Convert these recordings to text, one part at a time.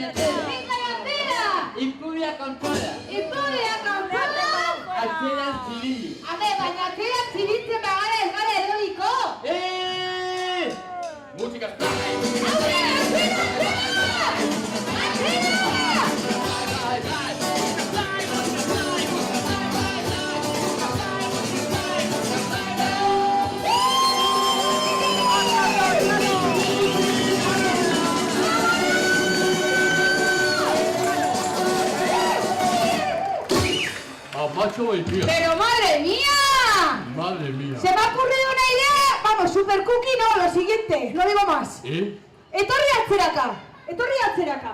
entera. ¡Venga la entera! Impuria con toda. ¡Impuria con toda! Atzeran zibili. Ame, baina atzeran zibiltzen bagara ez gara eroriko! Musika play! Aurrera, atzera, atzera! Atzera! Macho el tío. ¡Pero madre mía! Madre mía. Se me ha ocurrido una idea. Vamos, super cookie, no, lo siguiente, no digo más. Etorri atzeraka. Etorri atzeraka.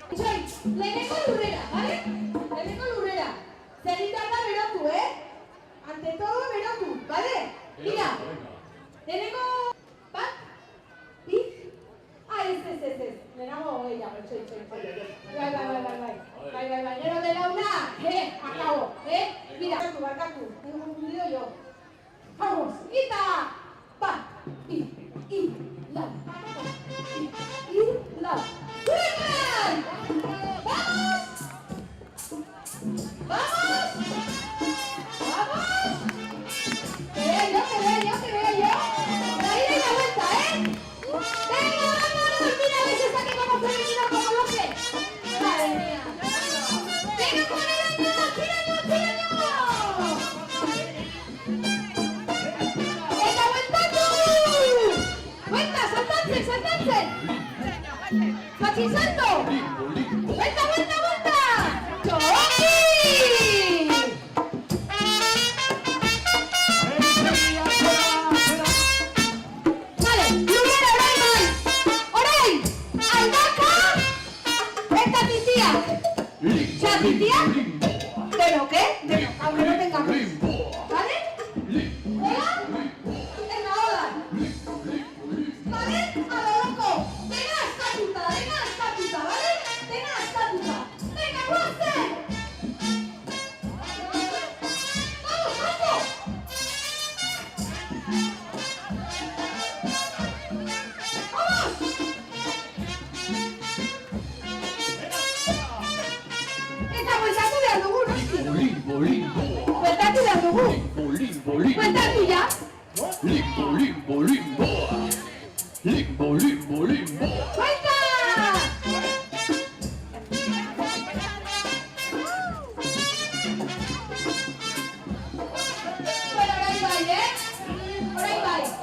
Itxai, lehenengo lurrera, ¿vale? Lehenengo lurrera. Zeritan da berotu, Ante todo berotu, ¿vale? Mira. Lehenengo... Bat? Bi? Ez. Lehenago ella, itxai. Bai. Nero de launa, acabo, Mira, barkatu, tengo confundido yo. Vamos, ¡Ita! Bat, I, la, ¡Suenan! ¡Vamos! Que vea yo. La ida y la vuelta, ¡Venga, vámonos! ¡Mira, ves esa que como femenino como loque! ¡Madre mía! ¡Venga, con el año! ¡Tiraño! ¡Venga, vueltazo! ¡Vuelta, saltanse! ¡Fachisalto! ¡Vuelta! ¡Choki! Vale, lurrera orain! Aldaka! Eta titiak! ¿Sea titiak? ¿Pero qué? Aunque no tengamos. ¿Vale? ¿Hola? Venga, hola. ¿Vale? A lo loco. Venga, eskatuta, ¿vale? Venga, eskatuta. Venga, guaste. Vamos. Eta bueltatu behar dugu, noski? Bueltatu behar dugu. Bueltatu ya. ¡Vuelta! Bueno, orain bai,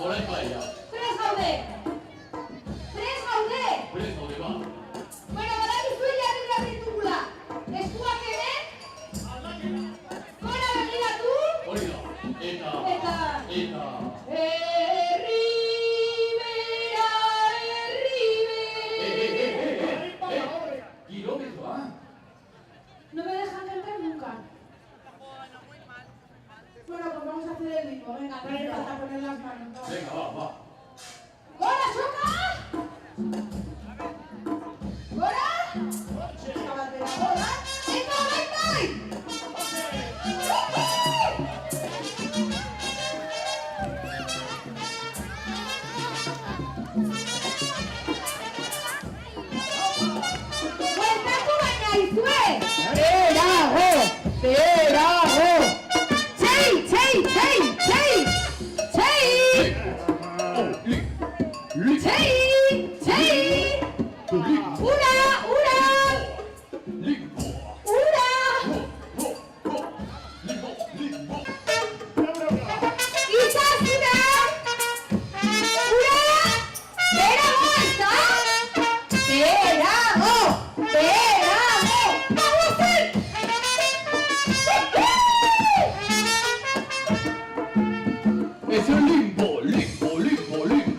Orain bai. Prest gaude. Bueno, badakizu jarri behar ditugula. Eskuak ere. Gora begiratu. Eta. No me dejan cantar nunca. Bueno, pues vamos a hacer el ritmo. Venga, no le falta poner las manos. Venga, va. ¡Gora, soca! ¡Gora! ¡Venga, bai! ¡Bueltatu baina izue! Berago! Txei! ¡Ura! ¡Izazura! ¡Ura! ¡Berago, ezta! ¡Berago! ¡Vamos! Es un limbo.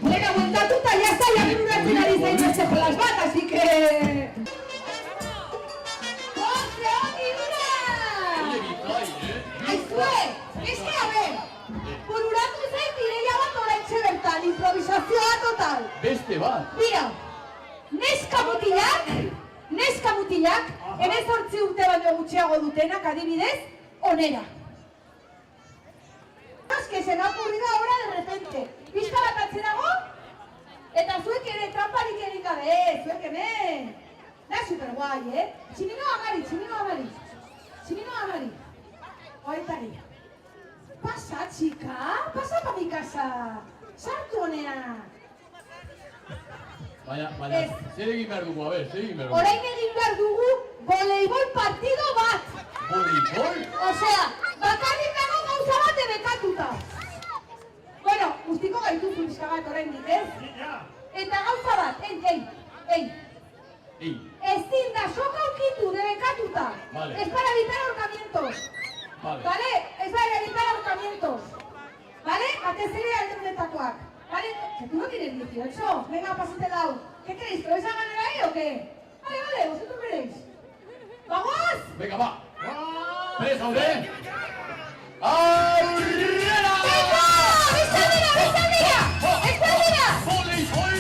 Venga, bueltatuta, ya está, ya bururatzen ari zaitezte con las batas, así que... ¡Ongi, ura! Aizue, es que, a ver, bururatu zait ideia bat oraintxe bertan, improvisazioa total. Beste bat. Mira, neska mutilak, 18 urte baino gutxiago dutenak adibidez, onera. Es que se me ha ocurrido ahora de repente. Pista bat atzerago? Eta zuek ere tramparik egin gabe, zuek hemen. Da super guay, Tximino amari. Tximino amari. Oaitari. Pasa, txika, pasa pa mi casa. Sartu honea. Baina, zer egin behar dugu, zer egin behar dugu? Orain egin behar dugu voleibol partido bat. Voleibol? Osea, bakarrik dago gauza bat debekatuta. Bueno, guztiko gaitu pizka bat orain dit, Eta gauza bat, ezin da soka ukitu debekatuta. Vale. Es para evitar ahorcamientos. Vale, es para evitar ahorcamientos. Vale, atezere aldundetakoak. Vale, que tú no tienes 18. Venga, pásate el lado. ¿Qué queréis? ¿Que vais a ganar ahí o qué? Vale, vosotros veréis. ¡Vamos! Venga, va. Presa, ¿eh? ¡Aurrera! ¡Venga! ¡Vista mira! ¡Voleibol!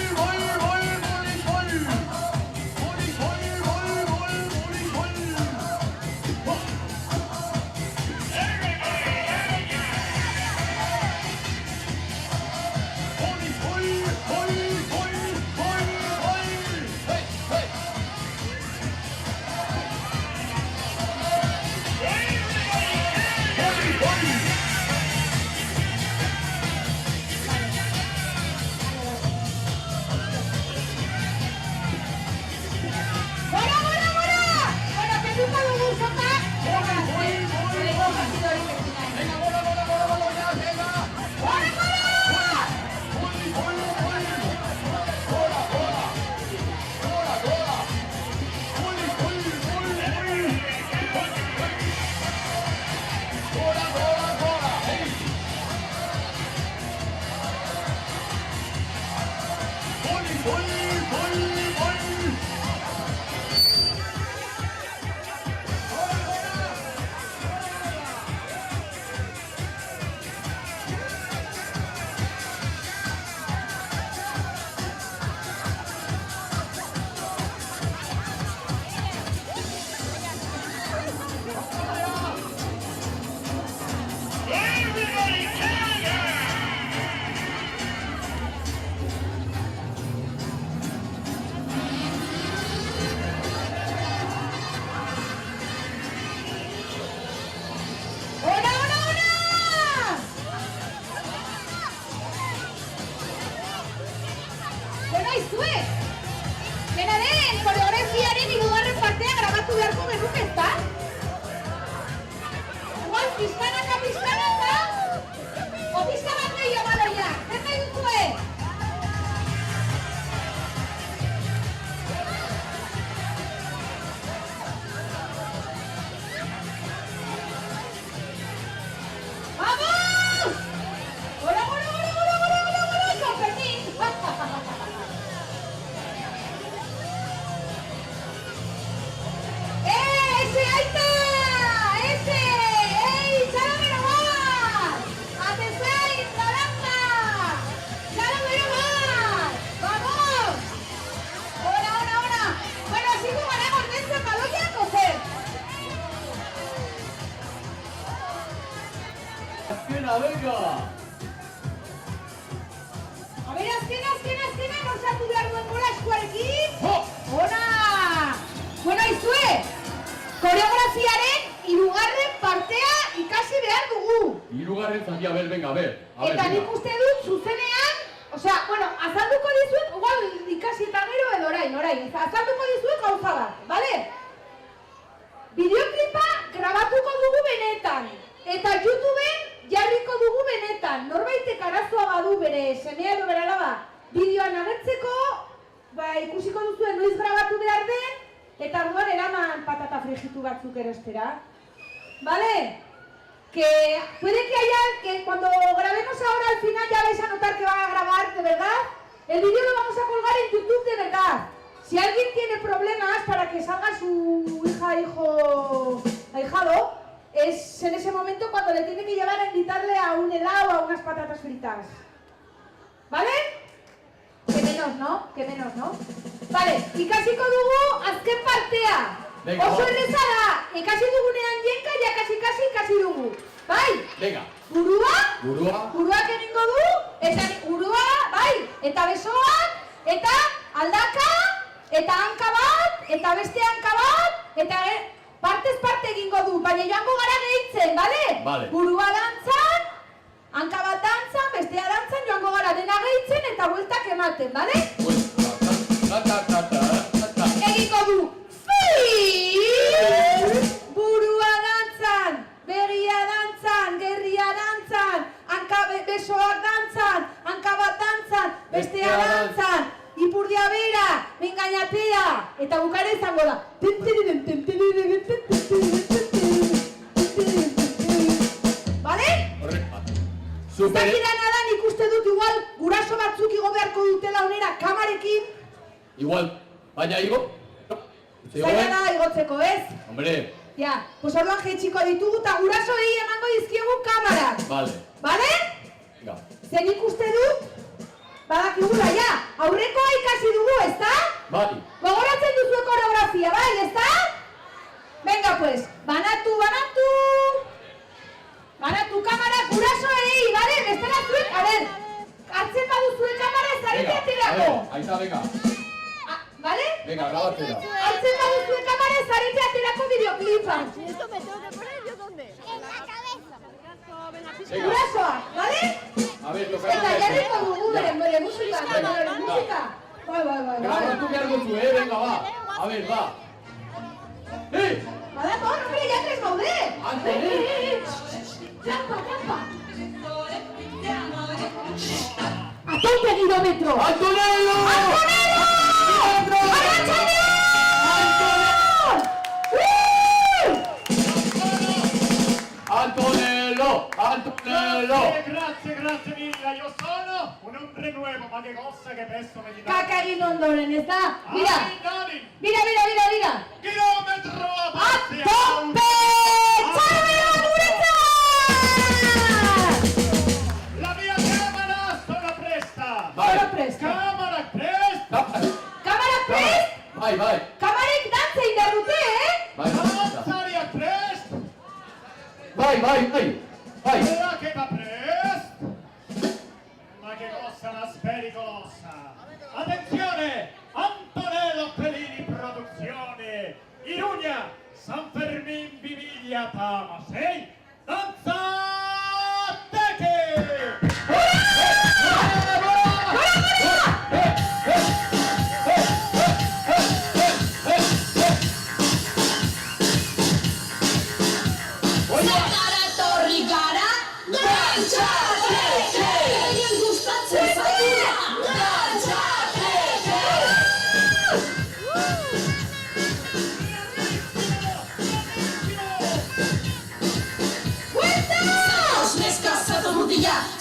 Venga! A ver, azkena, gauzatu behar duen gola eskuarekin. Ona! Bueno, aizue, koreografiaren 3. partea ikasi behar dugu. 3. zatia, venga, a ver. Eta nik uste dut zuzenean, osea, bueno, azalduko dizuet, igual ikasi eta gero edo orain. Azalduko dizuet gauza bat, bale? Bideoklipa grabatuko dugu benetan. Eta YouTubeen jarriko dugu benetan. Norbaitek arazoa badu bere semea edo bere alaba bideoan agertzeko, ikusiko duzuen noiz grabatu behar den, eta orduan eraman patata frijitu batzuk erostera. ¿Vale? Que puede que haya, que cuando grabemos ahora al final ya vais a notar que van a grabar, de verdad. El vídeo lo vamos a colgar en YouTube, de verdad. Si alguien tiene problemas para que salga su hija, hijo, ahijado, es en ese momento cuando le tiene que llevar a invitarle a un helado o a unas patatas fritas. ¿Vale? Que menos, ¿no? Vale, ikasiko dugu azken partea. Oso erreza da, ikasi dugunean jenka, ja kasi ikasi dugu. Bai? Venga. Buruak egingo du, eta burua, bai, eta besoak, eta aldaka, eta hanka bat, eta beste beste hanka bat, eta partez parte egingo du, baina joango gara gehitzen, bale? Bale. Burua dantzan, hanka bat dantzan, bestea dantzan, joango gara dena gehitzen eta bueltak ematen, bale? Egingo du, burua dantzan, begia dantzan, gerria dantzan, hanka besoak dantzan, hanka bat dantzan, bestea dantzan, ipurdia bera, mengainatea, eta bukara izango da. Bale? Zakidana da, nik uste dut igual guraso batzuk igo beharko dutela onera kamarekin. Igual, baina igo? Zaila da igotzeko, ez? Hombre. Ja, pues orduan jeitxiko ditugu eta gurasoei emango dizkiegu kamarak. Vale. Bale? Venga. Zer nik uste dut? Badakigula, ja, aurrekoa ikasi dugu, ezta? Bai. Gogoratzen duzu koreografia, bai, ezta? Venga, pues, banatu, banatu! Banatu kamarak gurasoei, bale? Bestela zuek, a ver, hartzen baduzue kamara ez zarete atirako. Aita, venga. Bale? Venga, grabatzera. Hartzen baduzue kamara ez zarete atirako bideoklipa. ¿Esto me tengo que poner yo dónde? En la cabeza. Venga. Gurasoak, bale? A ver, lo que Eta jarriko dugu bere musika, bere musika. Bai. Grabatu behar duzu, venga, va. A ver, va. Badator, hombre, ya tres gaude. Antonel. Trampa. Atonte kilómetro. ¡Antonello! ¡Antonello! ¡Antonello! Grazie mille, io sono un hombre nuevo, ma che cosa che pesto me gli dà? Kaka egin ondoren, ez da? Mira, Dani, mira. chilometro a parte! Atonte! Txarra guretzat! La mia camera sono presta! Zoro prest. Camera presta! Kamara prest? Bai. Kamarek dantza indar dute, eh? Danzaria presta! Bai. Quella che va presta! Ma che cosa la spericolosa! Attenzione! Antonello Pelini Produzione! Irugna! San Fermin Biviglia Tamasei! Danzateche!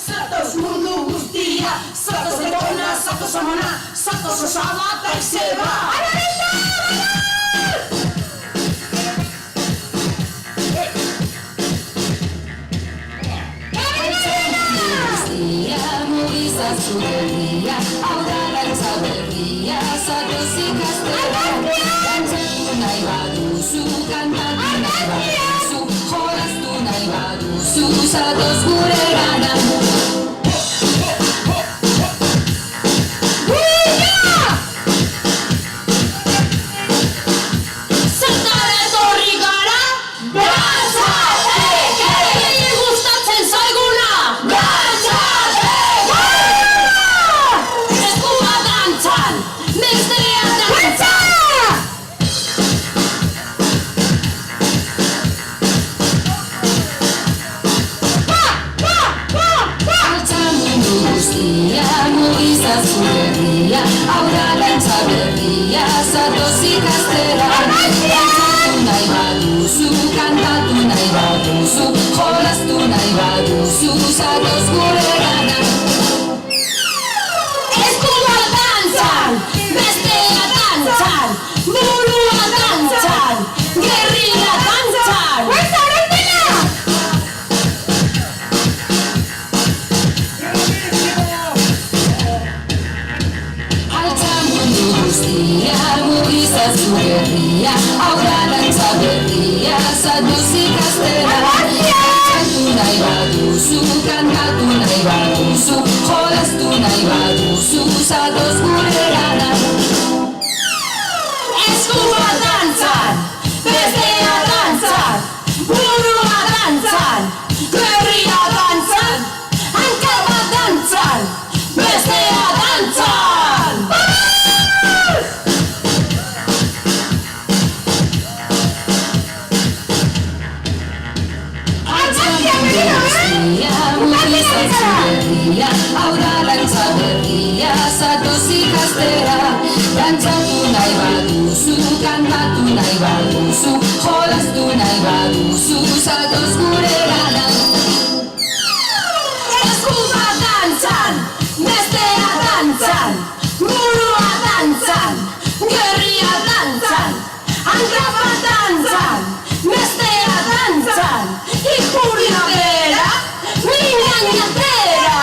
Zatoz mundu guztia, zatoz etona, zatoz amona, zatoz osaba eta izeba. Mugizazu berria, aurrarantza berria, zatoz ikastera. Dantzatu nahi baduzu, kantatu nahi baduzu, jolaztu nahi baduzu, zatoz gure gana. Mugizazu berria, aurrarantza berria, zatoz ikastera. Dantzatu nahi baduzu, kantatu nahi baduzu, jolaztu nahi baduzu, zatoz gure gana. Eskua dantzan, bestea dantzan, burua dantzan, gerrilla dantzan. Mugizazu berria, aurrarantza berria, zatoz ikastera. Dantzatu nahi baduzu, kantatu nahi baduzu, jolaztu nahi baduzu, zatoz gure gana. eskua dantzan, bestea dantzan, burua dantzan, gerria dantzan, hanka bat dantzan, bestea dantzan. Aura dantza berria zatoz ikastera, dantzatu nahi baduzu, kantatu nahi baduzu, jolastu nahi baduzu, zatoz gurera. Eskua dantzan, bestea dantzan, burua dantzan, gerria dantzan, hanka bat dantzan, bestea dantzan, ikurri bera, minan jatera.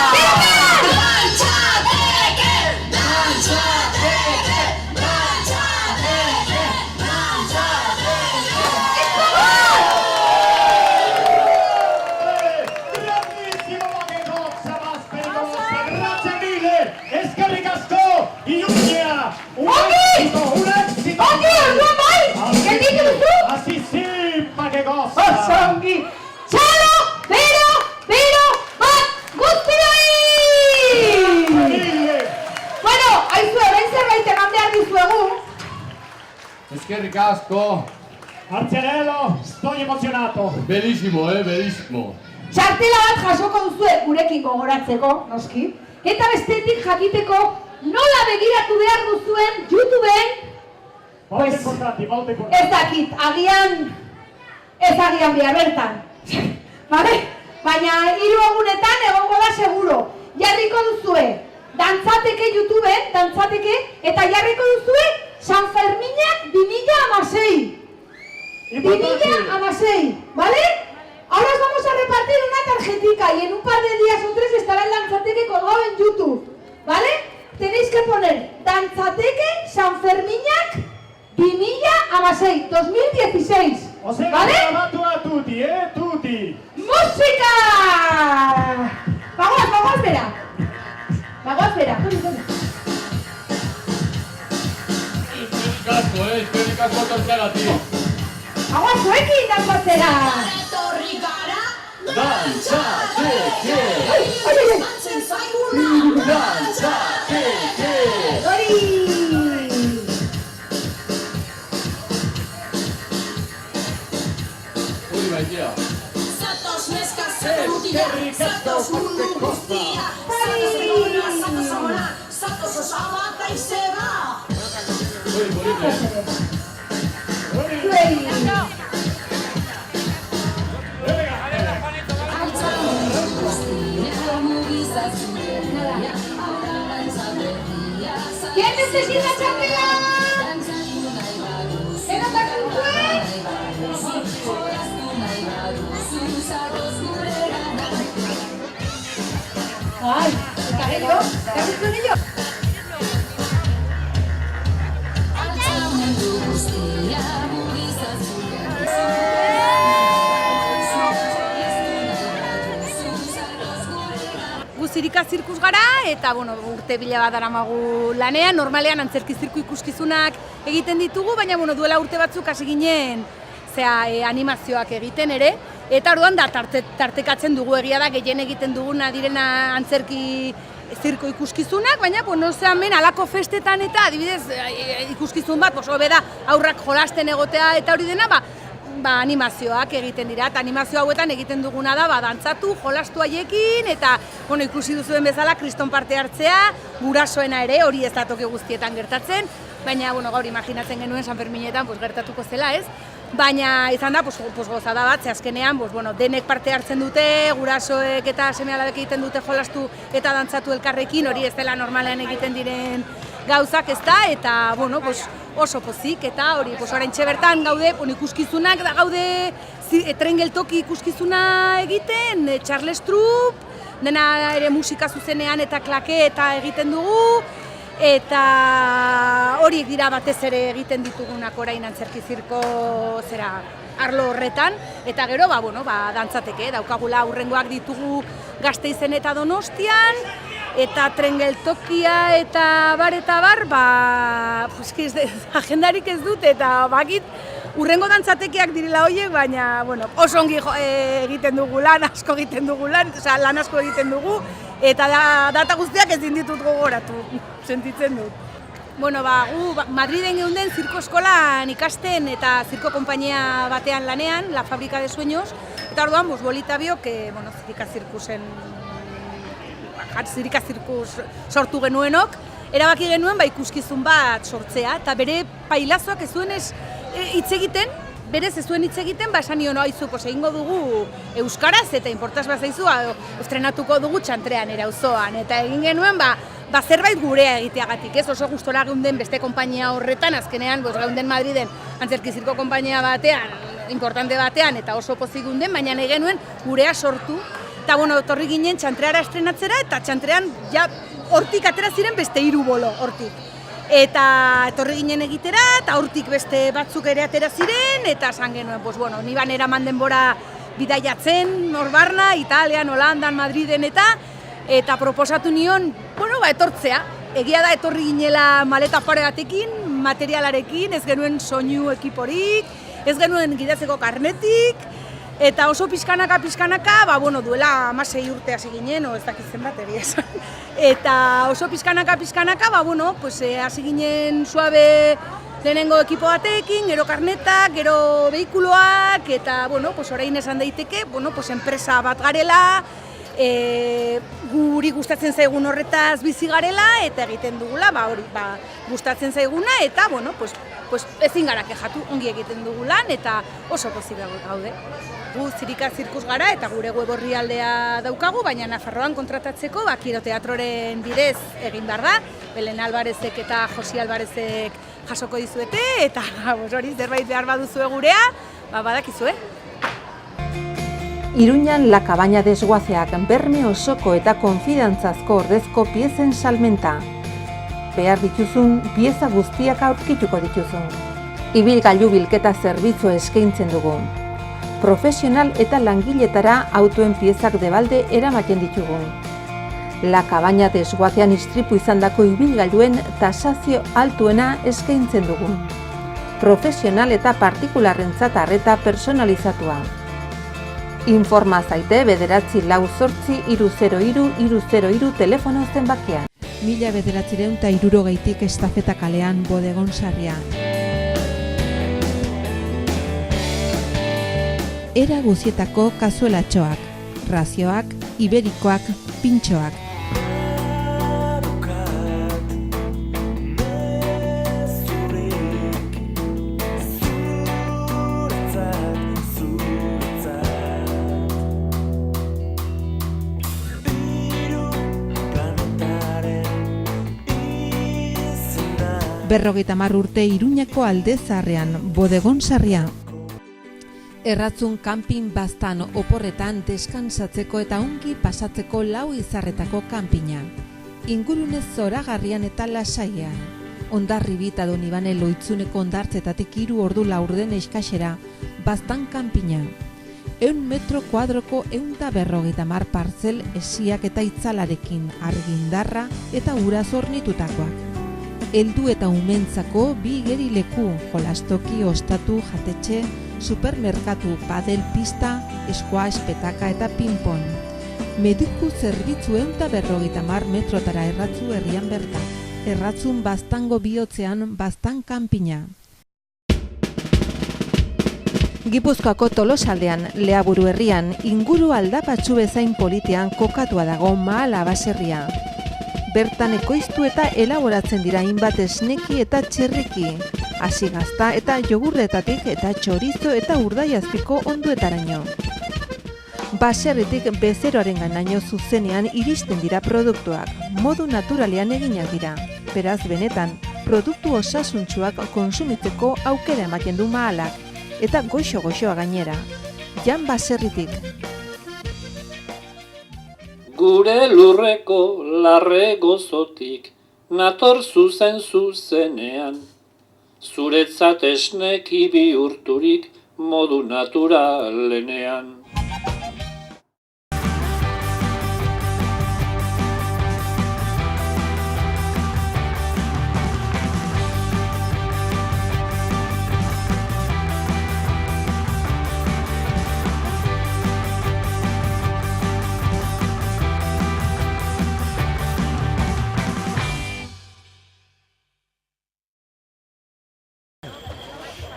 Osongi, txalo, bero, bat, guztioi! Bueno, haizu, orain zerbait eman behar dizuegu. Eskerrik asko. Arcianello, estoy emozionato. Bellissimo, bellissimo. Txartela bat jasoko duzue gurekin gogoratzeko, noski. Eta bestetik jakiteko nola begiratu behar duzuen YouTubeen. Molto importanti. Ez dakit, agian behar bertan. Bale? Baina 3 egunetan egongo da seguro. Jarriko duzue, dantzateke YouTubeen, eta jarriko duzue San Ferminak 2016. 2016, ¿vale? Ahora os vamos a repartir una tarjetica y en un par de días o 3 estará el Danzateque colgado en YouTube, ¿vale? Tenéis que poner Danzateque San Ferminak 2016, O sea, ¿vale? chiamato a tutti, tutti. ¡Música! Vamos, vera. Eskerrik asko tortzeagatik. Vamos, zuekin dantzatera! Etorri gara, Dantzateke! dantzen zaiguna, Dantzateke! Hori! Hori baitea. zatoz neska, zatoz mutila, zatoz mundu guztia, zatoz egona, zatoz amona, zatoz osaba eta izeba. Hori polite. Zuei! ¿Quién necesita txartela? ¿Enotatzen zuen? Ai, eta gero, zuen ello? Zirika zirkus gara eta urte bila bat daramagu lanean, normalean antzerki zirku ikuskizunak egiten ditugu, baina duela urte batzuk hasi ginen animazioak egiten ere, eta orduan da tartekatzen dugu, egia da gehien egiten duguna direna antzerki zirko ikuskizunak, baina hemen alako festetan eta adibidez ikuskizun bat, hobe da aurrak jolasten egotea eta hori dena, animazioak egiten dira, eta animazio hauetan egiten duguna da, dantzatu, jolastu haiekin, eta, ikusi duzuen bezala, kriston parte hartzea, gurasoena ere, hori ez da toki guztietan gertatzen, baina, gaur imaginatzen genuen San Ferminetan, gertatuko zela, ez? Baina, izan da, gozada bat, ze azkenean, denek parte hartzen dute, gurasoek eta seme-alabek egiten dute jolastu eta dantzatu elkarrekin, hori ez dela normalean egiten diren gauzak, ez da, eta, oso pozik, eta hori, oraintxe bertan gaude, ikuskizunak da gaude tren geltoki ikuskizuna egiten, Charles Troupe, dena ere musika zuzenean eta klaketa egiten dugu, eta horiek dira batez ere egiten ditugunak orain antzerki zirko arlo horretan, eta gero, dantzateke, daukagula aurrengoak ditugu Gasteizen eta Donostian, eta tren geltokia eta bar, agendarik ez dut, eta bakit urrengo dantzatekiak direla horiek, baina oso ongi egiten dugu lan, asko egiten dugu lan, lan asko egiten dugu, eta data guztiak ezin ditut gogoratu, sentitzen dut. Gu Madriden geunden zirko eskolan ikasten eta zirko konpainia batean lanean, La Fábrica de Sueños, eta orduan bolita biok zirika zirkus sortu genuenok, erabaki genuen ikuskizun bat sortzea, eta bere pailazoak ez zuen hitz egiten, berez ez zuen hitz egiten, esan nion aizu, egingo dugu euskaraz, eta inportaz bazaizu, estrenatuko dugu txantrean auzoan, eta egin genuen, zerbait gurea egiteagatik, ez oso gustora geunden beste konpainia horretan, azkenean geunden Madriden antzerki zirko konpainia batean, importante batean, eta oso pozik geunden, baina nahi genuen gurea sortu, eta etorri ginen txantreara estrenatzera, eta txantrean hortik atera ziren beste 3 bolo hortik. Eta etorri ginen egitera, eta hortik beste batzuk ere atera ziren, eta esan genuen, ni ban eraman denbora bidaiatzen, Norbarna, Italian, Holandan, Madriden eta proposatu nion, etortzea. Egia da etorri ginela maleta pare batekin, materialarekin, ez genuen soinu ekiporik, ez genuen gidatzeko karnetik, eta oso pixkanaka, duela 16 urte hasi ginen, ez dakitzen bat egia esan. Eta oso pixkanaka, hasi ginen suabe lehenengo ekipo batekin, gero karnetak, gero behikuloak, eta orain esan daiteke, enpresa bat garela, guri gustatzen zaigun horretaz bizi garela, eta egiten dugula, gustatzen zaiguna, eta ezin gara kexatu, ongi egiten dugu lan, eta oso pozik gaude. Gu Zirika Zirkus gara, eta gure web orrialdea daukagu, baina Nafarroan kontratatzeko Kiro Teatroren bidez egin behar da, Belen Alvarezek eta Josi Alvarezek jasoko dizuete, eta hori zerbait behar baduzue gurea, badakizue. Iruñan La Cabaña Desguazeak berme osoko eta konfidantzazko ordezko piezen salmenta. Behar dituzun pieza guztiak aurkituko dituzun. Ibilgailu bilketa zerbitzu eskaintzen dugu. Profesional eta langiletara autoen piezak debalde eramaten ditugu. La Cabaña Desguazean istripu izandako ibilgailuen tasazio altuena eskaintzen dugu. Profesional eta partikularrentzat arreta personalizatua. Informa zaite 948-303-303 telefono zenbakian. 1960 Estafeta kalean Bodegon Sarria. Era guzietako kazuelatxoak, razioak, iberikoak, pintxoak. Berrogeita 10 urte Iruñako Aldezarrean, Bodegon Sarria. Erratzun kanpin baztan oporretan deskansatzeko eta ongi pasatzeko 4 izarretako kanpina. Ingurunez zoragarrian eta lasaian. Hondarribi eta Donibane Loitzuneko hondartzetatik 3 ordu laurden eskasera, baztan kanpina. 100 metro kuadroko 150 partzel esiak eta itzalarekin, argindarra eta ura zornitutakoak. Heldu eta umentzako 2 gerileku, jolastoki, ostatu, jatetxe, supermerkatu, padel pista, squash, petaka eta ping-pong. Mediku zerbitzu 150 metrotara erratzu herrian bertan. Erratzun baztango bihotzean baztan kanpina. Gipuzkoako Tolosaldean, Leaburu herrian, inguru aldapatsu bezain politean kokatua dago Mahala baserria. Bertan ekoiztu eta elaboratzen dira hainbat esneki eta txerriki, hasi gazta eta jogurretatik eta txorizo eta urdaiazpiko onduetaraino. Baserritik bezeroaren ganaino zuzenean iristen dira produktuak, modu naturalean eginak dira. Beraz benetan, produktu osasuntsuak konsumitzeko aukera ematen du Mahalak, eta goxo-goxoa gainera. Jan Baserritik. Gure lurreko larre gozotik, nator zuzenean. Zuretzat esneki bihurturik modu naturalenean.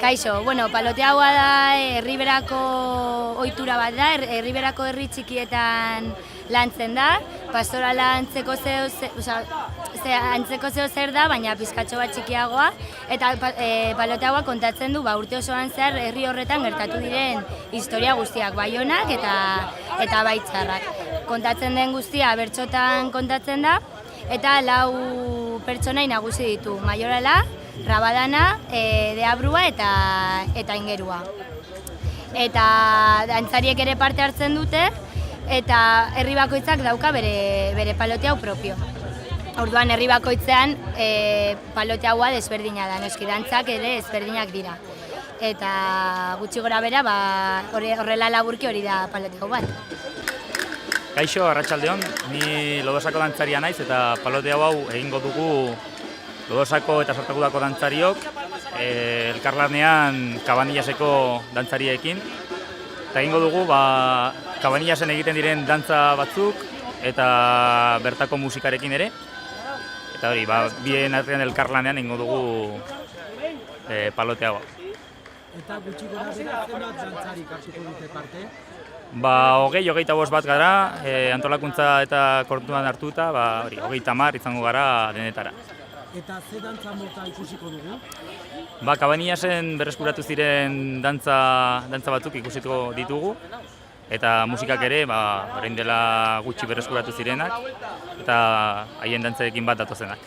Kaixo, bueno, paloteaua da herriberako ohitura bat da, herriberako herri txikietan lantzen da, pastorala antzeko zer da, baina pizkatxo bat txikiagoa, eta paloteaua kontatzen du urte osoan zehar herri horretan gertatu diren historia guztiak, Baionak eta Baitzarrak. Kontatzen den guztia bertsotan kontatzen da, eta 4 pertsonai nagusi ditu, Maiorala, Rabadana, Deabrua eta Ingerua. Eta dantzariek ere parte hartzen dute, eta herri bakoitzak dauka bere paloteau propio. Orduan herri bakoitzean paloteaua desberdina da, noski dantzak ere desberdinak dira. Eta gutxi gora bera, horrela laburki hori da paloteau bat. Kaixo, arratsaldeon, ni Lodosako dantzaria naiz eta paloteau hau egingo dugu Lodosako eta Sartakudako dantzariok, elkarlanean Cabanillaseko dantzariekin. Eta egingo dugu, Cabanillasen egiten diren dantza batzuk eta bertako musikarekin ere. Eta hori, bien artean elkarlanean egingo dugu palotea hau. Eta gutxi gora bera zenbat dantzarik hartuko dute parte? 25 bat gara, antolakuntza eta kontuan hartuta, 30 izango gara denetara. Eta ze dantza mota ikusiko dugu? Cabanillasen berreskuratu ziren dantza batzuk ikusiko ditugu, eta musikak ere, orain dela gutxi berreskuratu zirenak, eta haien dantzarekin bat datozenak.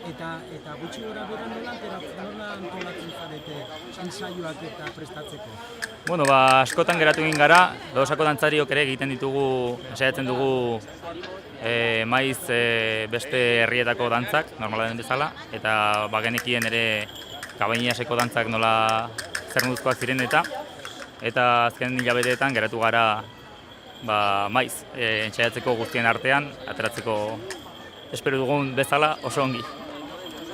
Eta gutxi gora bera nola antolatzen zarete ensaioak eta prestatzeko? Bueno, askotan geratu egin gara, Lodosako dantzariok ere egiten ditugu, ensaiatzen dugu maiz beste herrietako dantzak, normala den bezala, eta genekien ere Cabanillaseko dantzak nola zer moduzkoak ziren eta azken hilabeteetan geratu gara maiz ensaiatzeko guztien artean, ateratzeko espero dugun bezala oso ongi.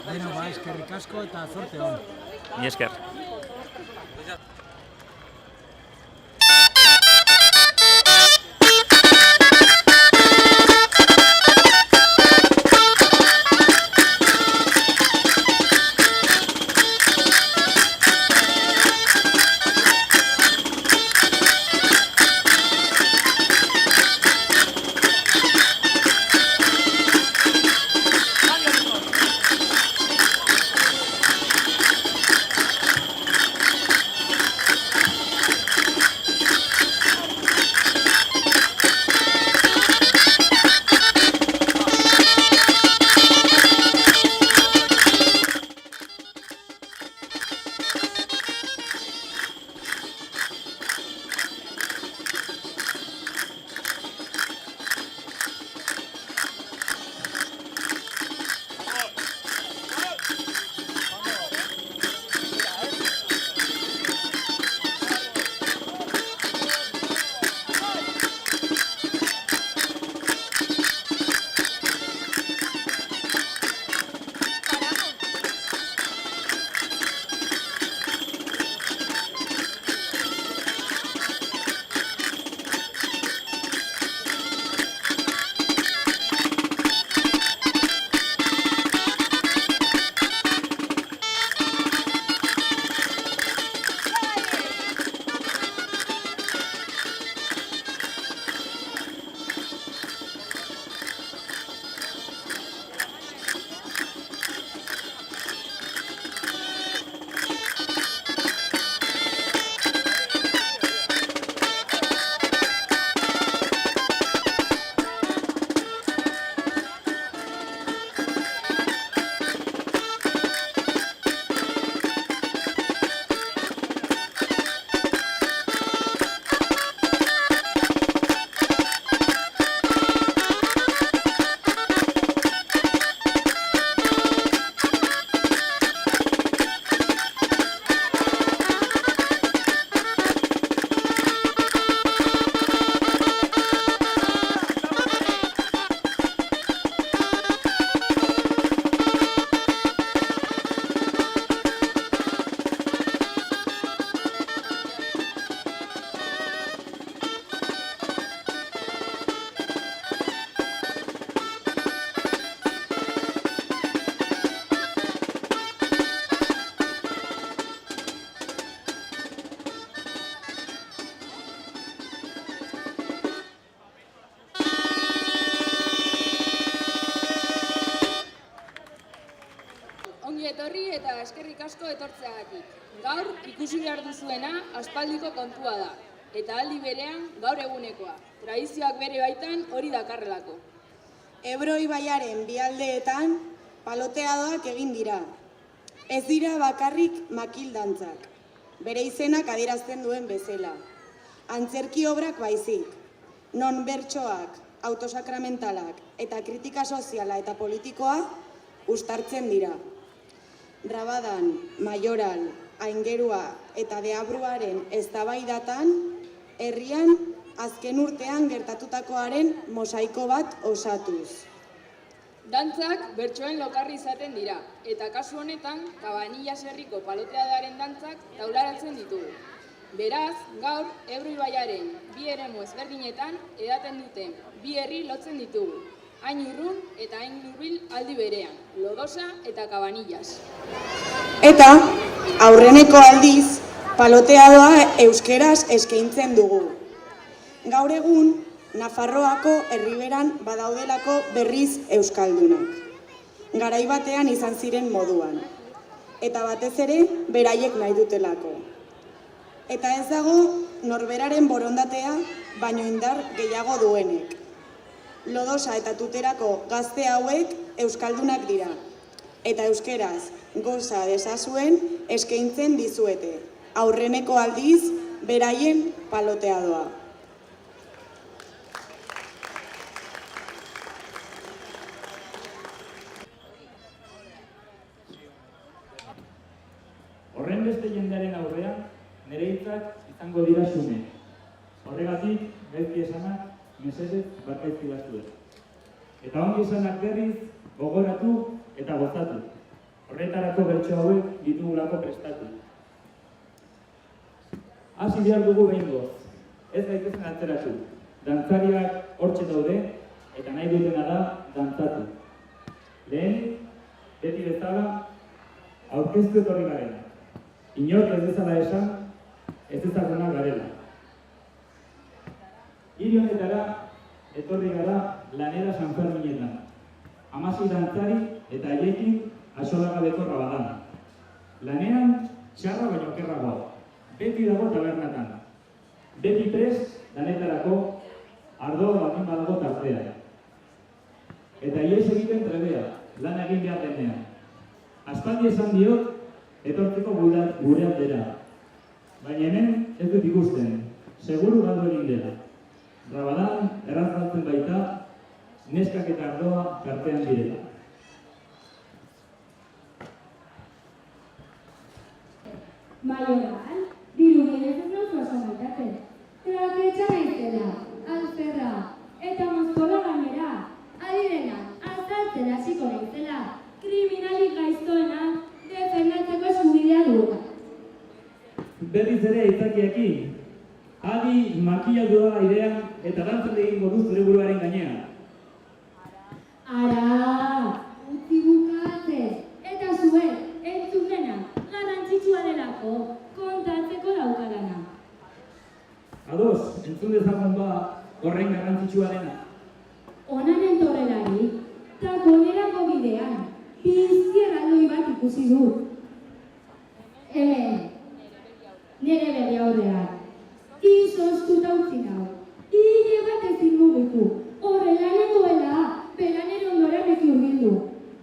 Beno, eskerrik asko eta zorte hon. Ni esker. Gaur ikusi behar duzuena aspaldiko kontua da, eta aldi berean gaur egunekoa. Tradizioak bere baitan hori dakarrelako. Ebro ibaiaren bi aldeetan paloteadoak egin dira. Ez dira bakarrik makildantzak, bere izenak adierazten duen bezala. Antzerki obrak baizik, non bertsoak, autosakramentalak eta kritika soziala eta politikoa uztartzen dira. Rabadan, Maioral, Aingerua eta Deabruaren eztabaidatan, herrian azken urtean gertatutakoaren mosaiko bat osatuz. Dantzak bertsoen lokarri izaten dira, eta kasu honetan, Cabanillas herriko paloteadoaren dantzak taularatzen ditugu. Beraz, gaur, Ebro ibaiaren bi eremu ezberdinetan edaten duten bi herri lotzen ditugu. Hain urrun eta hain hurbil aldi berean, Lodosa eta Cabanillas. Eta, aurreneko aldiz, paloteadoa euskeraz eskaintzen dugu. Gaur egun, Nafarroako herriberan badaudelako berriz euskaldunak. Garai batean izan ziren moduan. Eta batez ere, beraiek nahi dutelako. Eta ez dago norberaren borondatea, baino indar gehiago duenek. Lodosa eta Tuterako gazte hauek euskaldunak dira. Eta euskeraz goza desazuen eskaintzen dizuete. Aurreneko aldiz, beraien paloteadoa. Horren beste jendearen aurrean, nire hitzak izango dira xume. Horregatik, gaizki esanak, mesedez barkaizki daztuet. Eta ongi esanak berriz, gogoratu eta gozatu. Horretarako bertso hauek ditugulako prestatu. Hasi behar dugu behingoz, ez gaitezen atzeratu. Dantzariak hortxe daude, eta nahi dutena da dantzatu. Lehen, beti bezala, aurkeztu etorri garela. Inork ez bezala esan, ez ezaguna garela. Hiri honetara, etorri gara lanera San Ferminetan. 16 dantzari eta haiekin axolagabeko Rabadan. Lanean, txarra baino okerragoa. Beti dago tabernatan. Beti prest, lanetarako, ardo bakin badago tartea. Eta ies egiten trebea, lan egin behar denean. Aspaldi esan diot, etortzeko gure aldera. Baina hemen ez dut ikusten, seguru galdu egin dela. Rabadan errazaltzen baita, neskak eta ardoa tartean direla. Maioral, diru bidez ez nauzu oso maitatzen. Trabaketxa naizela, alferra, eta mozkola gainera. Adirena, azaltzen hasiko naizela, kriminalik gaiztoena, defendatzeko eskubidea dugu. Berriz ere itzakiekin, adi makillatu da airean eta dantzan egingo du zure buruaren gainean. Ara, utzi bukatzen, eta zuen, entzun dena, garrantzitsua delako, kontatzeko daukalana. Ados, entzun dezagun ba, horrein garrantzitsua dena. Onan entorrelari, takonerako bidean, bizierraldoi bat ikusi dut. Hemen, nire berri aurrean, izoztuta utzi nau, hile bat ezin mugitu, horrela nengoela, beranero ondoren eki urbildu.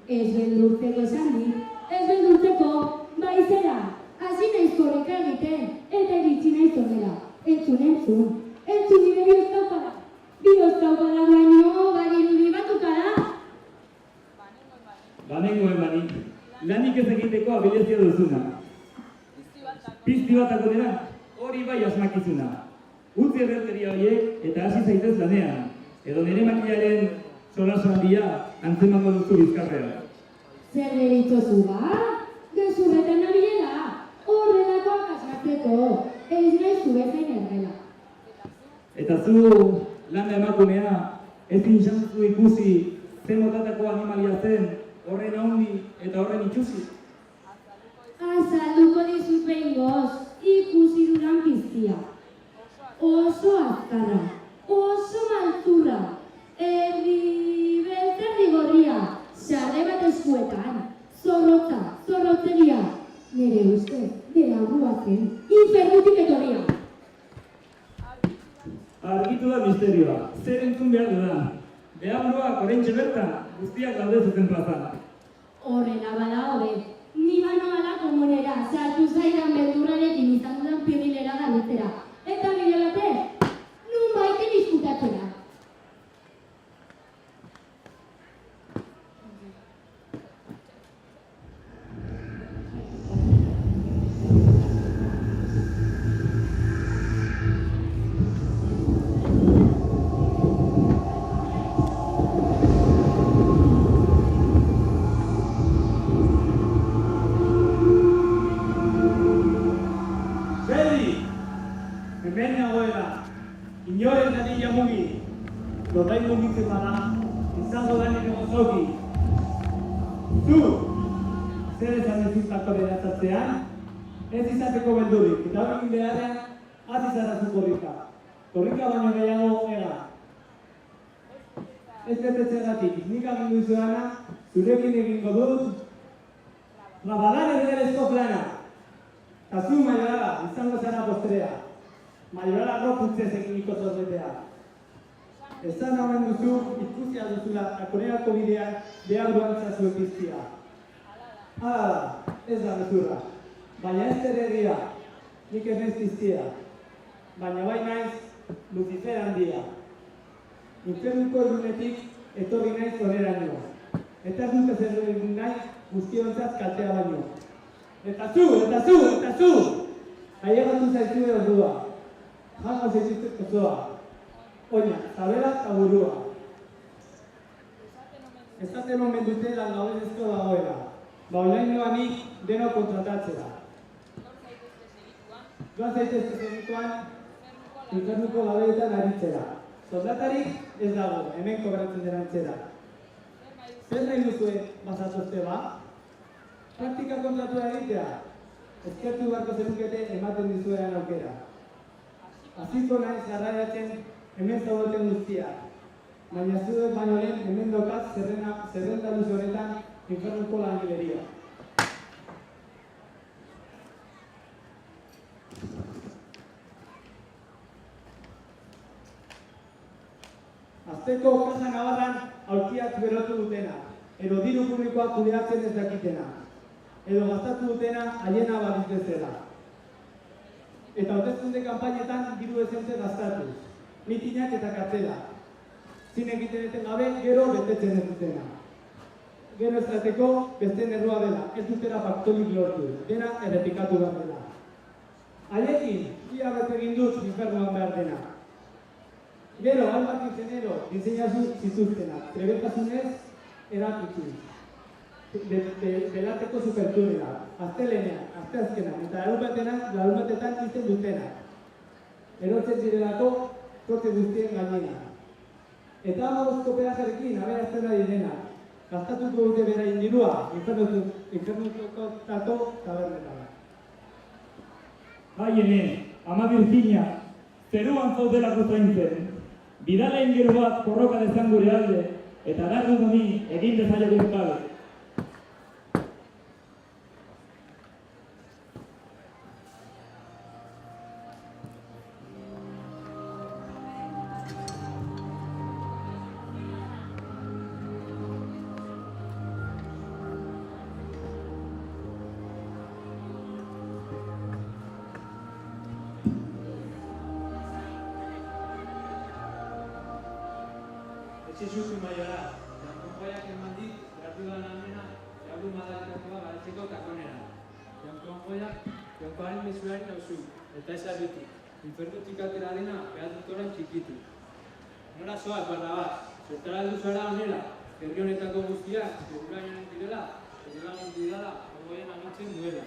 Ez beldurtzeko esan dit, ez beldurtzeko, baizera, hasi naiz korrika egiten, eta iritsi naiz ondela. Entzun nire bihoztaupada. Bihoztaupada baino, badirudi batukara. Banengoen bani, lanik ez egiteko abilizia duzuna. Pizti batako dira, hori bai asmakizuna. Utzi errelteria horiek eta hasi zaitez lanean. Edo nire makillaren solaso handia antzemango duzu bizkarrea. Zer deritzozu ba? Gezurretan nabilela, horrelakoak asmatzeko, ez nahi zubezain errela. Eta zu landa emakumea ezin xantzu ikusi zen motatako animalia zen, horren ahondi eta horren itxusi. Azalduko dizut behingoz, ikusi dudan piztia. Oso azkarra, oso maltzurra, erdi beltzerdi gorria, sarre bat eskuetan, zorrotza, zorrotzeria, Nire ustez, nire aurrua zen, infernutik etorria. Argitu da misterioa, zer entzun behar dudan. Deabruak oraintxe bertan, guztiak daude zuten plazan. Horrela bada hobe, ni banoala komunera, sartu zaidan beldurrarekin izan dudan pirrilera galitzera. Eta nire bate, nun baiten izkutatzera. Hemen nagoela, inoren dadila mugi, lotain mugitzen bada, izango da nire gozoki. Zu, zer esan dizut aktore erazatzean, ez izateko beldurik, eta hori beharrean, az izarazu korrika. Korrika baino gehiago ega. Ez betetzegatik, nik agindu izuana, zurekin egingo dut, Rabadan ederezko plana. Eta zu, Maiorala, izango zara postrea. Maiorala roputzez eginiko zorbetea. Esan hauen duzu, ikusia duzula, akoreako bidean, behar duan zazu epiztia. Hala da, ez da bezurra. Baina ez terregia, nik ez piztia. Baina bai naiz, Lucifer handia. Infernuko erunetik, etorri naiz oneraino. Eta ez dute zer egin nahi, guztiontzat kaltea baino. Eta zu! Ailegatu zaizue ordua. Jango zaizuzte kozoa. Oina, zabela eta burua. Ezaten omen dute lan gabezezko dagoela. Olain noa nik deno kontratatzera. Joan zaitezke segituan, infernuko gabeetan aritzera. Soldatarik ez dago, hemen kobratzen derantzera. Zer nahi duzue basatuzte ba? Praktika kontratua egitea. Eskertu beharko zenukete ematen dizuean aukera. Aziko nahi zarraiatzen hemen zaudeten guztiak. Baina zuek baino lehen hemen dokaz zerrenda luze honetan infernuko langileria. Azteko Kaja Navarran aulkiak berotu dutena, edo diru publikoak kudeatzen ez dakitena, edo gastatu dutena haiena badiz bezala. Eta hauteskunde kanpainetan diru ezentze gastatuz, mitinak eta kartela. Zine egiten eten gabe, gero betetzen ez dutena. Gero estrateko besteen errua dela, ez dutera faktorik lortu, dena errepikatu behar dela. Haiekin, ia bete egin dut infernuan behar dena. Gero, hainbat ingenero, diseinazu zituztenak, trebetasunez, erakutsu. Belateko supertunela, astelenean, asteazkenan, eta larunbatetan izten dutenak. Erotzen direlako, korte guztien gainena. Eta amagozko peajarekin, aberazten ari denak. Gastatuko dute bera indirua, infernuko tato tabernetara. Bai ene, ama Virginia, zeruan zaudelako zaintzen. Bidalein gero bat porroka dezan gure alde, eta dardu doni egin dezaiogun kabe. Etxezuzu Maiora, jankonjoiak emandik, gertu da namena, jaurdu madalitakoa galetzeko takonera. Jankonjoiak, jankoaren mesurari nauzu, eta ez arbitik. Infernutik atera dena, behar dutoran txikitu. Nora zoaz, Barrabas, zertara duzara honela, herri honetako guztiak, segurainen direla, segurainen didala, ogoien agintzen duela.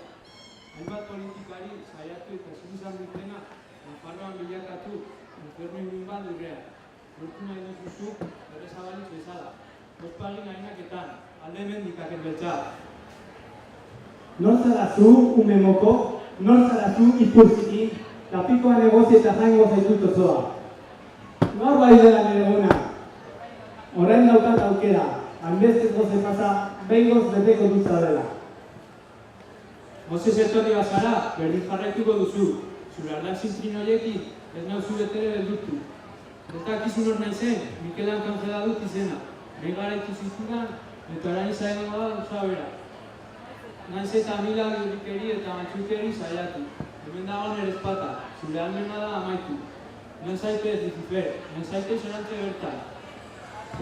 Hainbat politikari, saiatu eta zuzan dutena, Nafarroan bilakatu, infernu ingun bat durrean. Lortu nahi duzuzu, bere zabaliz bezala. Ospagin hainaketan, alde mendikak enbeltza. Nor zara zu, umemoko, nor zara zu, ipurtziki, lapikoa negozi eta zaingo zaitut osoa. Nor bai dela nire guna. Horren daukat aukera, hanbestez goze pasa, behingoz beteko dutza dela. Moses etorri bazara, berdin jarraituko duzu. Zure ardak zintrin horiekin, ez nauzu betere beldurtu. Ez dakizu nor naizen, Mikel Antonzela dut izena. Behin garaitu zizudan, eta orain izango da gauza bera. Naiz eta mila lurikeri eta matxukeri saiatu. Hemen dago nire ezpata, zure almena da amaitu. Non zaitez, Lucifer, non zaitez orantze bertan.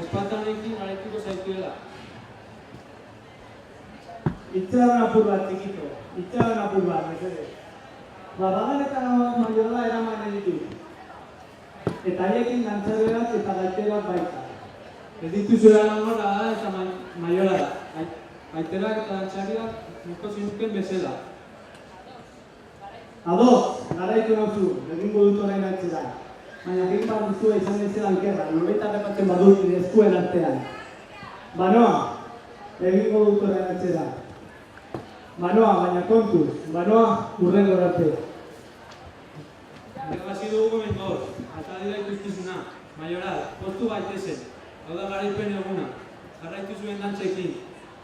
Ezpata honekin garaituko zaituela. Itxaron apur bat, txikito. Itxaron apur bat, mesedez. Babagan eta Mayorala eraman ditut. Eta haiekin dantzarerak eta gaiterak baita. Ez dituzura langorra da eta Mayorala. Gaiterak eta dantzariak niko zinuten bezala. Ados, garaitu nauzu, egingo dut orain atzera. Baina egin bat duzua izan ezela alkerra, norbeta repatzen badut nire eskuen artean. Banoa, egingo dut orain atzera. Banoa, baina kontuz, banoa urrengo arte. Hasi dugu gomendoz, eta dira ikuskizuna. Mayoral, postu baitezen. Hau da garaipen eguna. Jarraitu zuen dantzekin.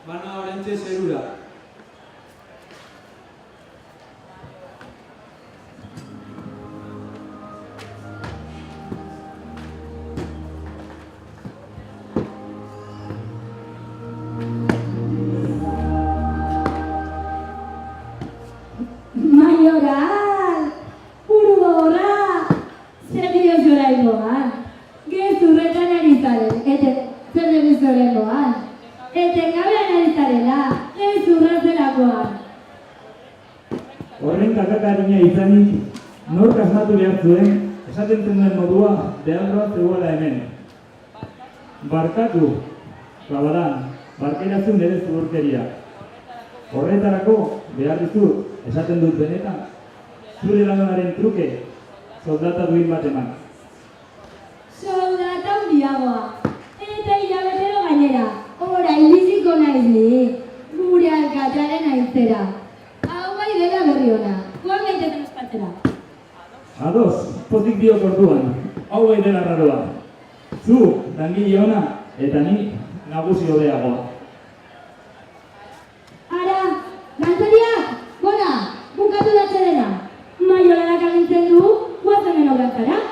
Banoa orentxe zerura. Mayoral, buru gogorra, zer dioz oraingoan. Gezurretan ari zaren, zer dioz oraingoan. Etengabean ari zarela, gezurra zelakoan. Horren kakakarina izanik, nork asmatu behar zuen, esaten zenuen modua beharroa zegoela hemen. Barkatu, Rabadan, barkerazu nire zuhurkeria. Horretarako, behar dizut, esaten dut benetan, zure lanaren truke, soldata duin bat eman. Soldata hundiagoa, eta hilabetero gainera, orain biziko naiz ni, gure alkatearen aitzera. Hau bai dela berri ona, goan gaitezen espatzera. Ados, pozik diok orduan, hau bai dela raroa. Zu, langile ona, eta ni nagusi hobeagoa. Ara, dantzariak, gora, bukatu da txedena. Maiorarak agintzen du, guazen obrantzara.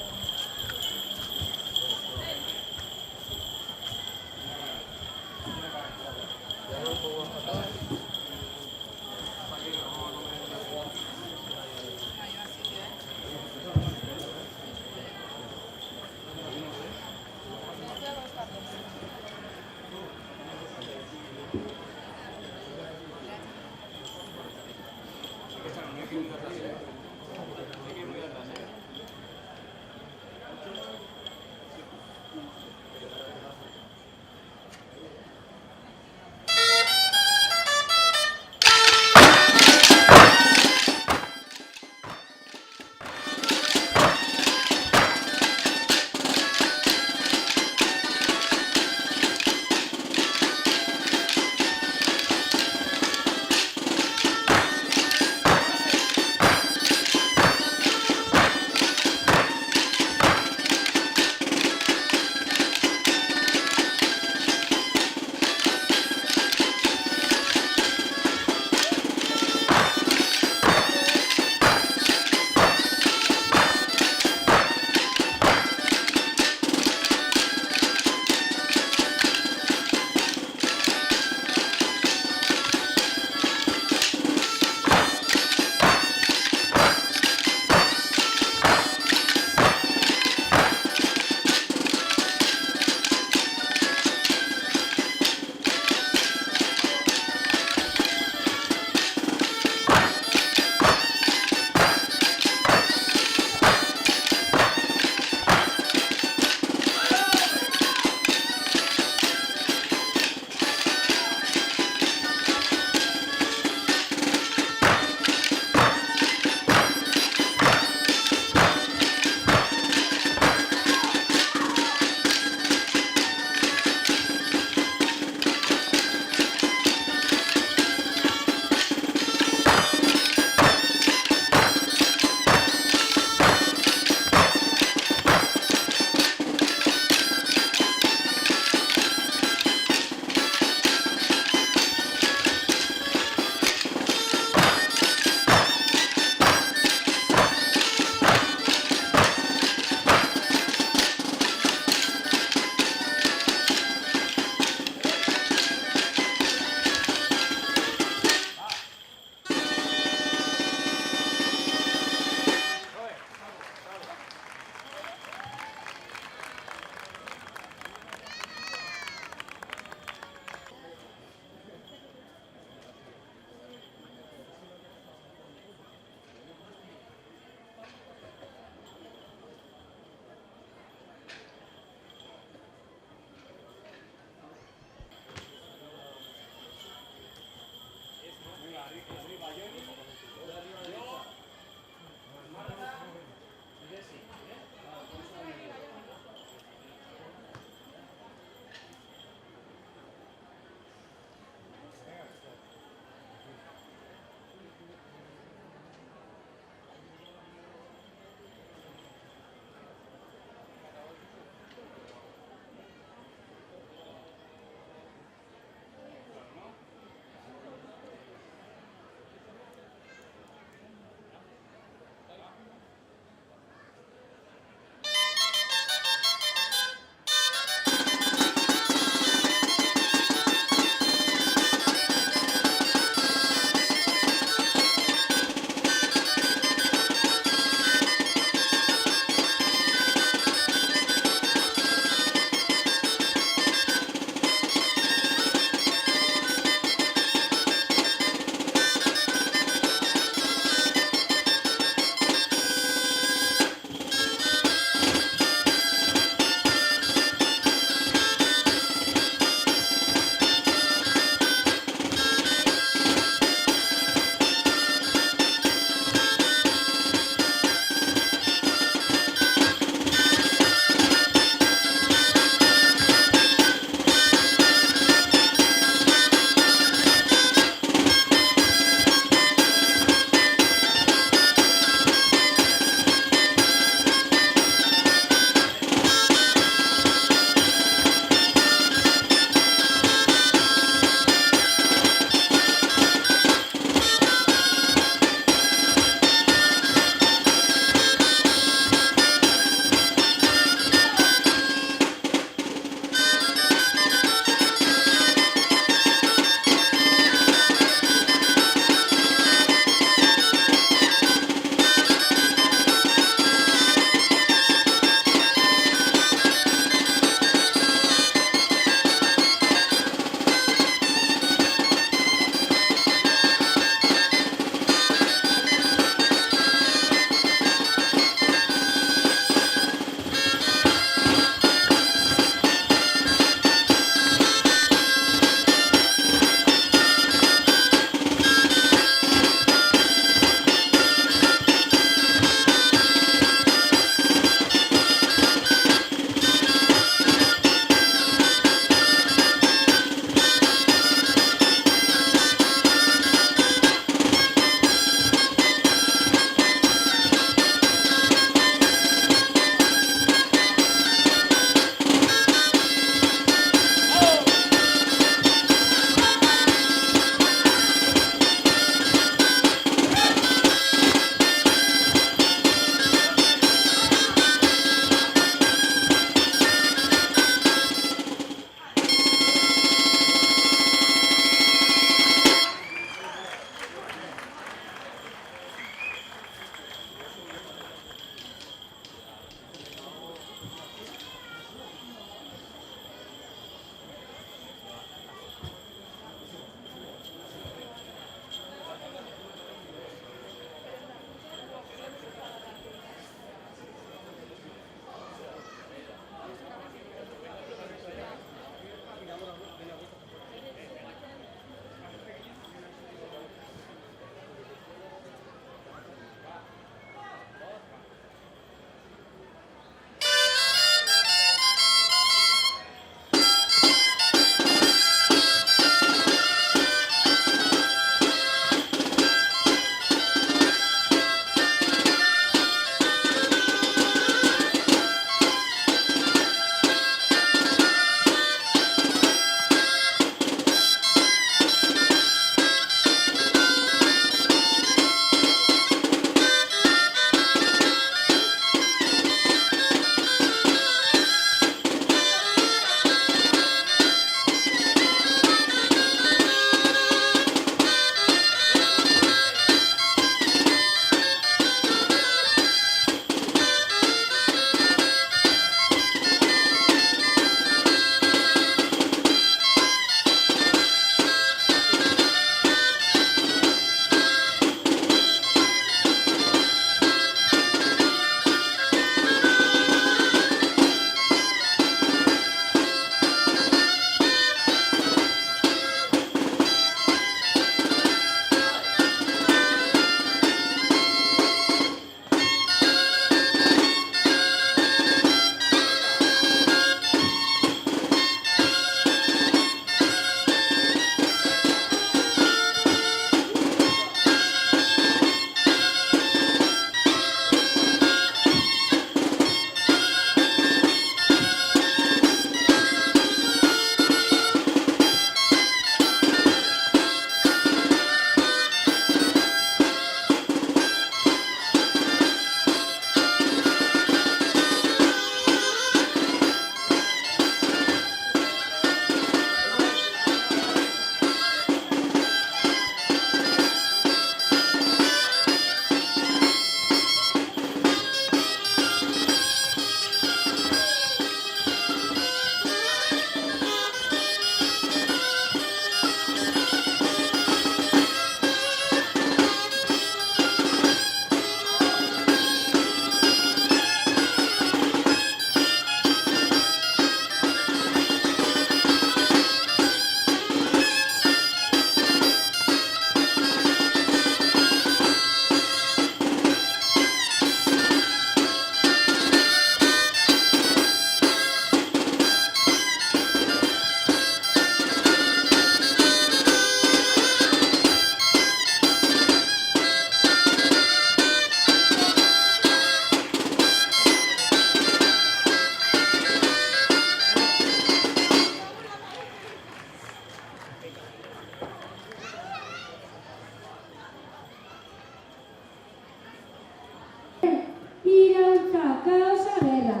kaosa, gerra.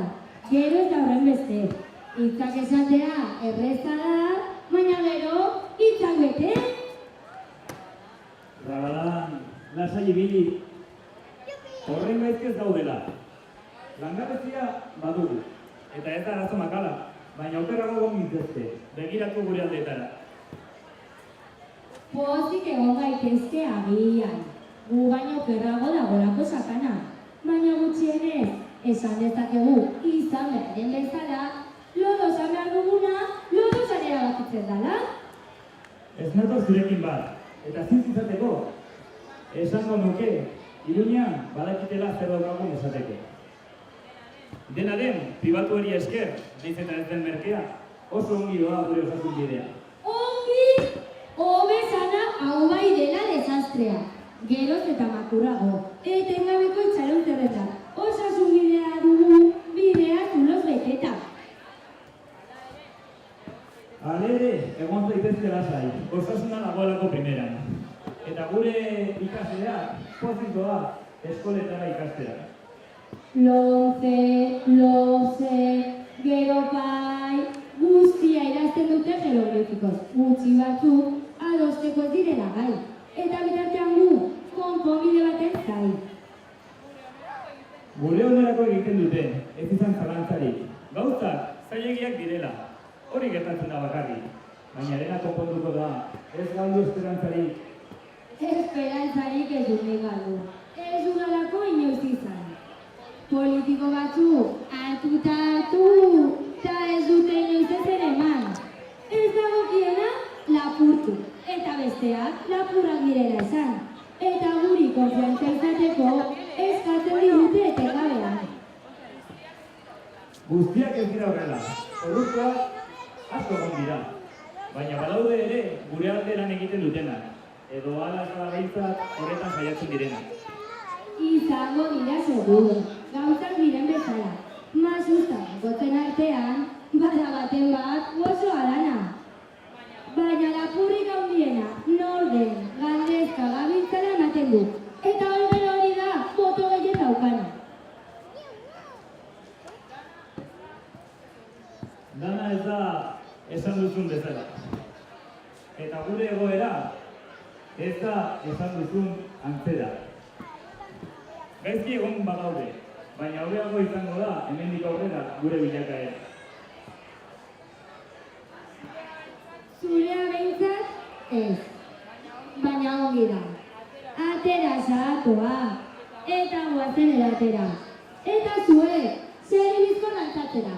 Gero eta horren beste. Hitzak esatea erreza da, baina gero hitzak bete. Rabadan, lasai ibili. Horren gaizkez daudela. Langabezia badugu. Eta ez da arazo makala, baina okerrago gomintezte. Begiratu gure aldeetara. Pozik egon gaitezke agian. Gu baino okerrago dagolako sakana. Baina gutxienez, esan dezakegu izan beharen bezala, lodosan behar duguna, lodosan erabakitzen dala. Ez nator zurekin bat, eta zintzizateko. Esango nuke, Iruñean badakitela zer daukagun esateke. Dena den, pribatuari esker, deiz eta ez den merkea, oso ongi doa gure osasun bidea. Ongi! Hobe sana hau bai dela desastrea. Geroz eta makurrago, etengabeko itxaron zerreta. Osasun bidea dugu, bidea zuloz beteta. Alere, egon zaitezke lasai, osasuna dagoelako primeran. Eta gure ikaslea, pozik doa, eskoletara ikastea. Loze, gero bai, guztia idazten dute jeroglifikoz. Gutxi batzuk, adosteko ez direla gai. Eta bitartean gu, konponbide baten zai. Gure onerako egiten dute, ez izan zalantzarik. Gauzak, zailegiak direla. Hori gertatzen da bakarrik. Baina dena konponduko da, ez galdu esperantzarik. Esperantzarik ez dut galdu. Ez udalako inoiz izan. Politiko batzuk hartu, eta ez dute inoiz ezer eman. Ez dagokiena lapurtu, eta besteak lapurrak direla esan. Eta guri konfiantza izateko eskatzen digute etengabean. Guztiak ez dira horrela, korruptoak asko egon dira. Baina badaude ere gure alde lan egiten dutenak, edo ala zalagaitzak horretan saiatzen direnak. Izango dira seguru, gauzak diren bezala. Mazustak gotzen artean, bada baten bat oso alana. Baina lapurrik handiena, norden, galdezka gabiltzara ematen du. Eta hori da, boto gehien daukana. Dana ez da esan duzun bezala. Eta gure egoera ez da esan duzun antzera. Gaizki egon badaude, baina hobeago izango da hemendik aurrera gure bilakaera. Zurea behintzat ez, baina ongi da. Atera zahatoa, eta guazen edatera. Eta zuek, zer ibizko nantzatzera.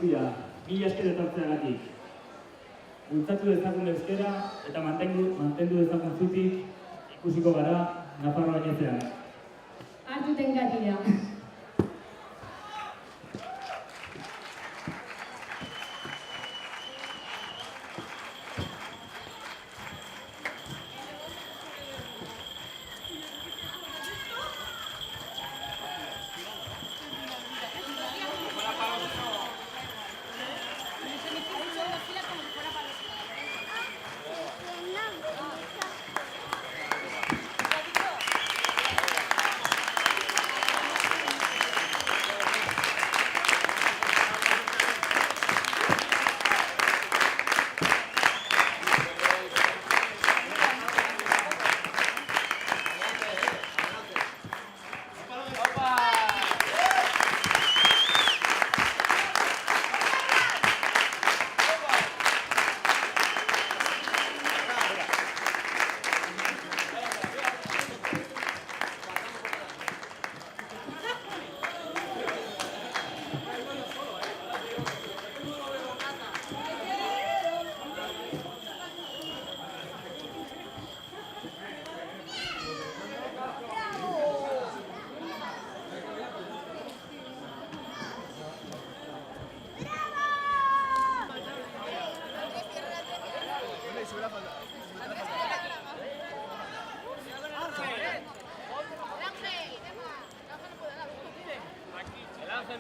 guztia, mila esker etortzeagatik. Bultzatu dezagun euskera eta mantendu dezagun zutik ikusiko gara Nafarroa gainetzean. Hartuten gatira.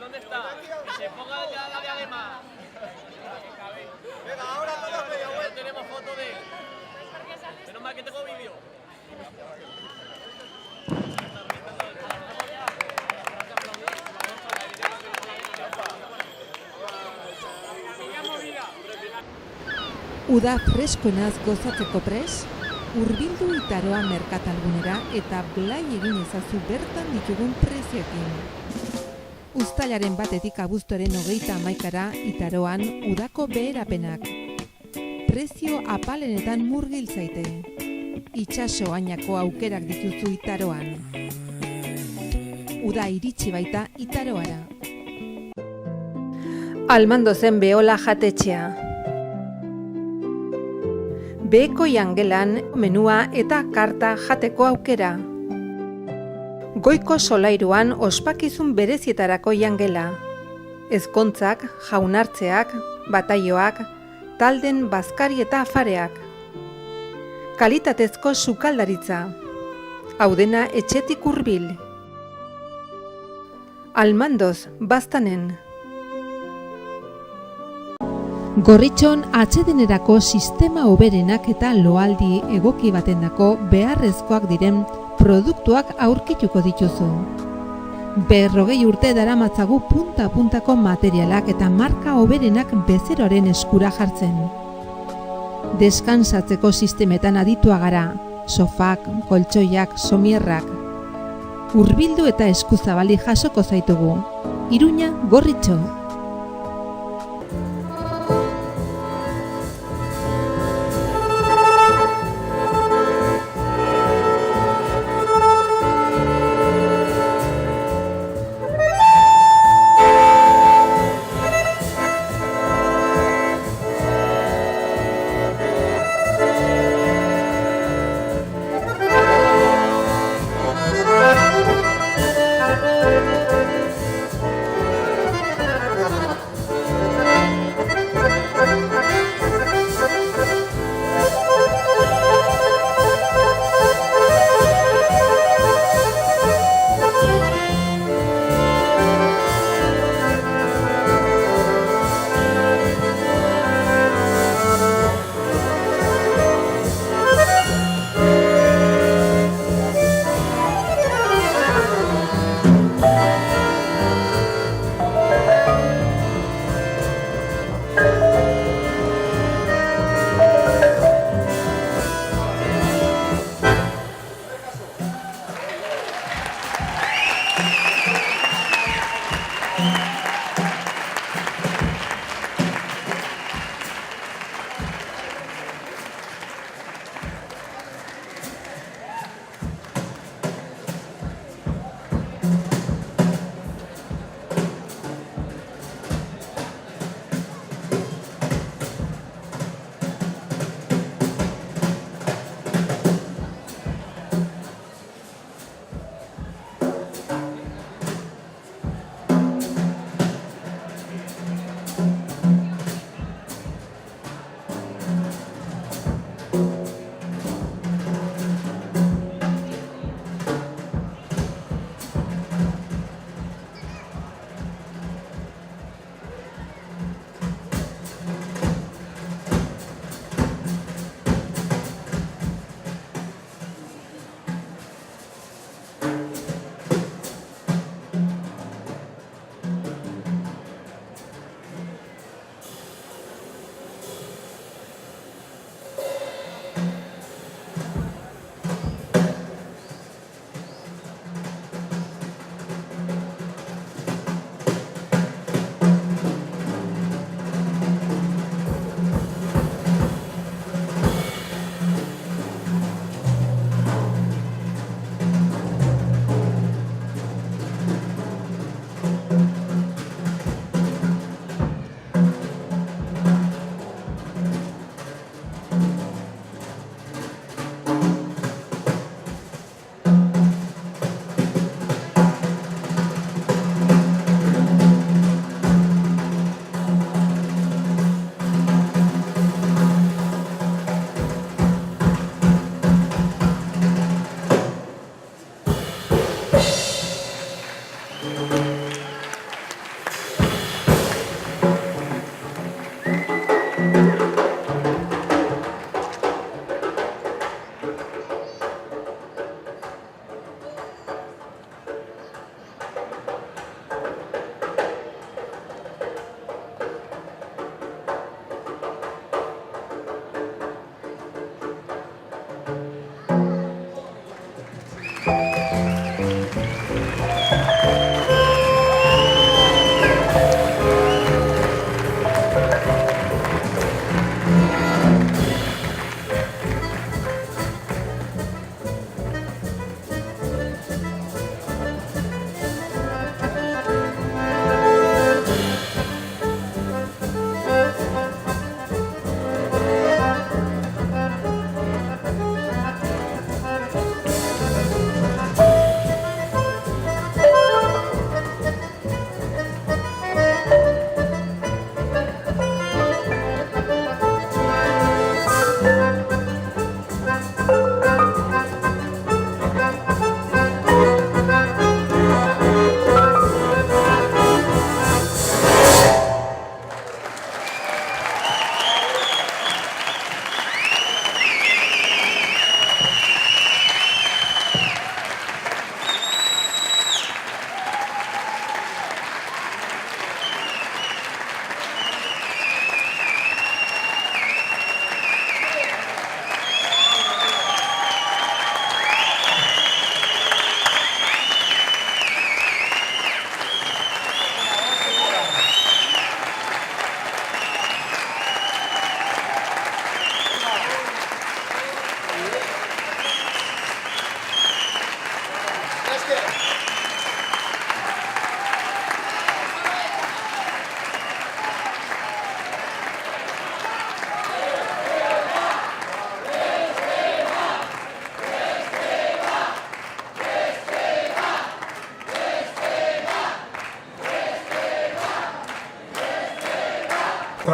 ¿Dónde está? Que se ponga ya la diadema. Venga, ahora todos media vuelta. Tenemos foto de él. Menos mal que tengo vídeo. Uda freskoenaz gozatzeko pres, hurbildu Itaroa merkatalgunera eta blai egin ezazu bertan ditugun prezioekin. Uztailaren 1 abuztuaren 31 Itaroan udako beherapenak. Prezio apalenetan murgil zaite. Itsaso ainako aukerak dituzu Itaroan. Uda iritsi baita Itaroara. Almandozen Beola jatetxea. Beheko jangelan menua eta karta jateko aukera. Goiko solairuan ospakizun berezietarako jangela. Ezkontzak, jaunartzeak, bataioak, talden bazkari eta afareak. Kalitatezko sukaldaritza. Hau dena etxetik hurbil. Almandoz, Baztanen. Gorritxon atsedenerako sistema hoberenak eta loaldi egoki batendako beharrezkoak diren produktuak aurkituko dituzu. 40 urte daramatzagu punta-puntako materialak eta marka hoberenak bezeroaren eskura jartzen. Deskansatzeko sistemetan aditua gara, sofak, koltsoiak, somierrak. Hurbildu eta eskuzabali jasoko zaitugu. Iruña, Gorritxo.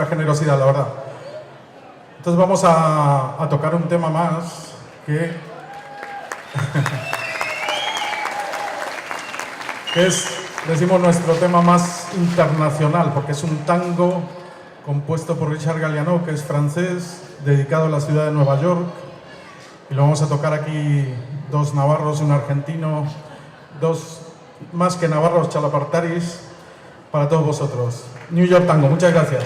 Generosidad, la verdad. Entonces vamos a tocar un tema más que es, decimos, nuestro tema más internacional, porque es un tango compuesto por Richard Galliano, que es francés, dedicado a la ciudad de Nueva York, y lo vamos a tocar aquí dos navarros, un argentino, dos más que navarros, chalapartaris, para todos vosotros. New York Tango, muchas gracias.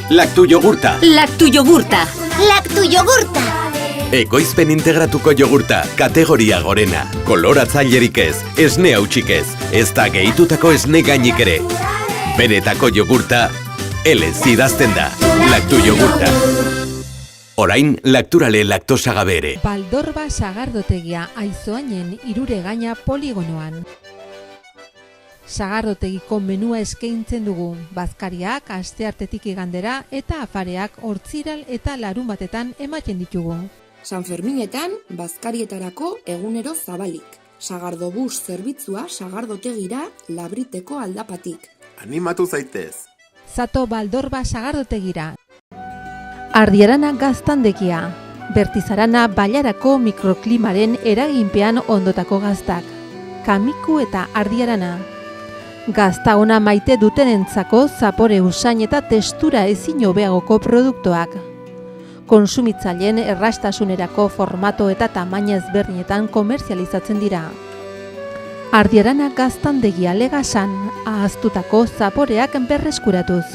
Laktu Jogurta. Laktu Jogurta. Laktu Jogurta. Ekoizpen integratuko jogurta, kategoria gorena. Koloratzailerik ez, esne hautsik ez, ez da gehitutako esne gainik ere. Benetako jogurta, elez idazten da. Laktu Jogurta. Orain, lakturale laktosa gabe ere. Baldorba sagardotegia Aizoainen Iruregaina poligonoan. Sagardotegiko menua eskaintzen dugu, bazkariak asteartetik igandera eta afareak hortziral eta larunbatetan ematen ditugu. San Ferminetan, bazkarietarako egunero zabalik. Sagardobus zerbitzua sagardotegira Labriteko aldapatik. Animatu zaitez. Zato Baldorba sagardotegira. Ardiarana gaztandegia. Bertizarana bailarako mikroklimaren eraginpean ondotako gaztak. Kamiku eta Ardiarana. Gazta ona maite dutenentzako zapore usain eta testura ezin hobeagoko produktuak. Konsumitzaileen errastasunerako formato eta tamaina ezberdinetan komerzializatzen dira. Ardiarana gaztandegia Legasan, ahaztutako zaporeak berreskuratuz.